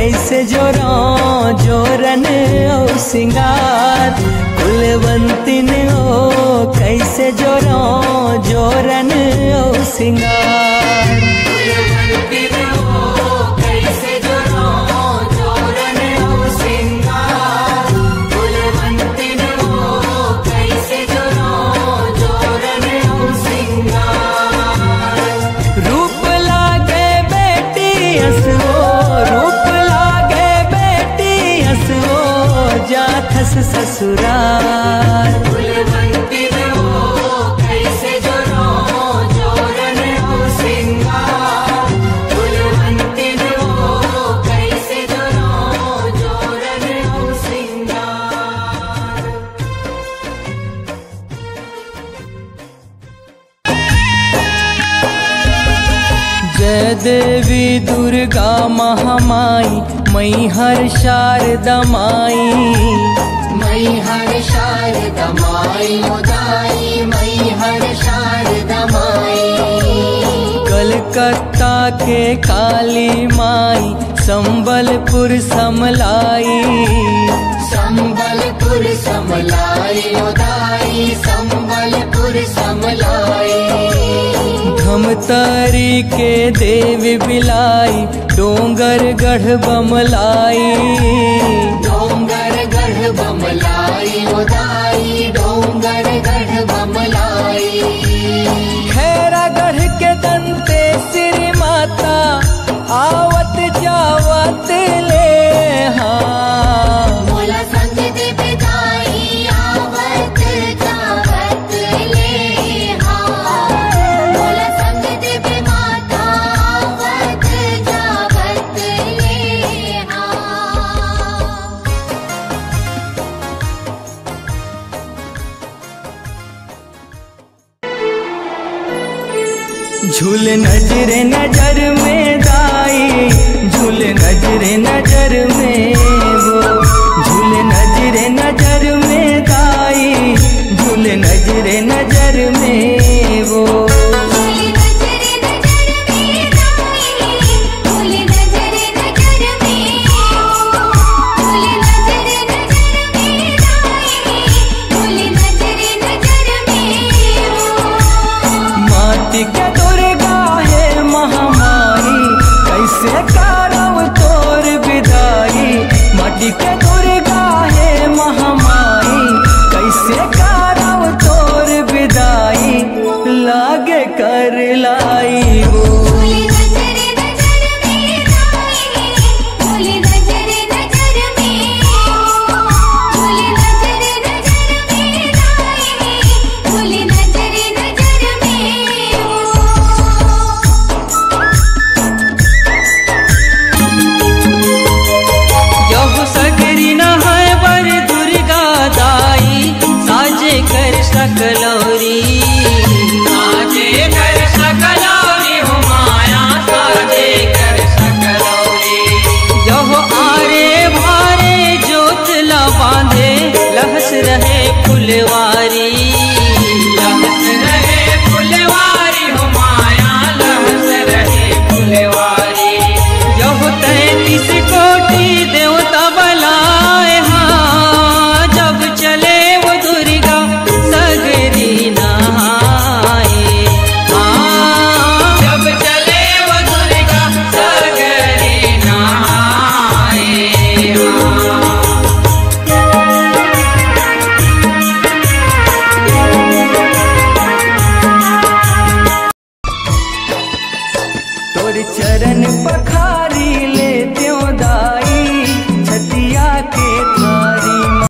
कैसे जोरो जोरन ओ सिंगार कुलवंतिन ओ कैसे जोरो जोरन ओ सिंगार कुलवंतिन ओ कैसे जोरो जोरन ओ सिंगार कुलवंतिन ओ कैसे जोरो जोरन ओ सिंगार रूप लागे बेटी हंसो रूप लागे बेटी हंसो जाथस ससुराल कुलवंतिन ओ कैसे जोरो जोरन ओ सिंगार कुलवंतिन ओ कैसे जोरो जोरन ओ सिंगार। जय देवी दुर्गा महामाई मैहर शारदा माई मैहर शारदा माई उदाई मैहर शारदा माई कलकत्ता के काली माई संबलपुर समलाई संबलपुर समलाई उदाई संबलपुर समलाई धमतरी के देवी बिलाई डोंगर गढ़ बमलाई डोंगर गढ़ बमलाई उदाई डोंगर गढ़ बमलाई खैरा गढ़ के दंते श्री माता आवत जावत ले हाँ मोला संग दे बिदाई आवत जावत ले हाँ मोला संग दे बे माता आवत जावत ले हाँ। झूल नजरे नजर में दाई झूल नजरे नजर में वो झूल नजरे नजर में दाई झूल नजरे नजर में वो माटी के दुर्गा है महामाई कैसे करब तोर विदाई माटी के दुर्गा है महामाई कैसे करब तोर विदाई लागे कर लाई वो सकलौरी साजे कर सकलौरी हो माया साजे कर सकलौरी यहो आरे भारे जोतला बांधे लहस रहे फुलवारी लहस रहे फुलवारी हो माया लहस रहे फुलवारी यहो 33 कोटि देवता बलाए हाँ जब चले वो दुर्गा सगरी नहाए हाँ जब चले वो दुर्गा सगरी नहाए तोर चरण पखार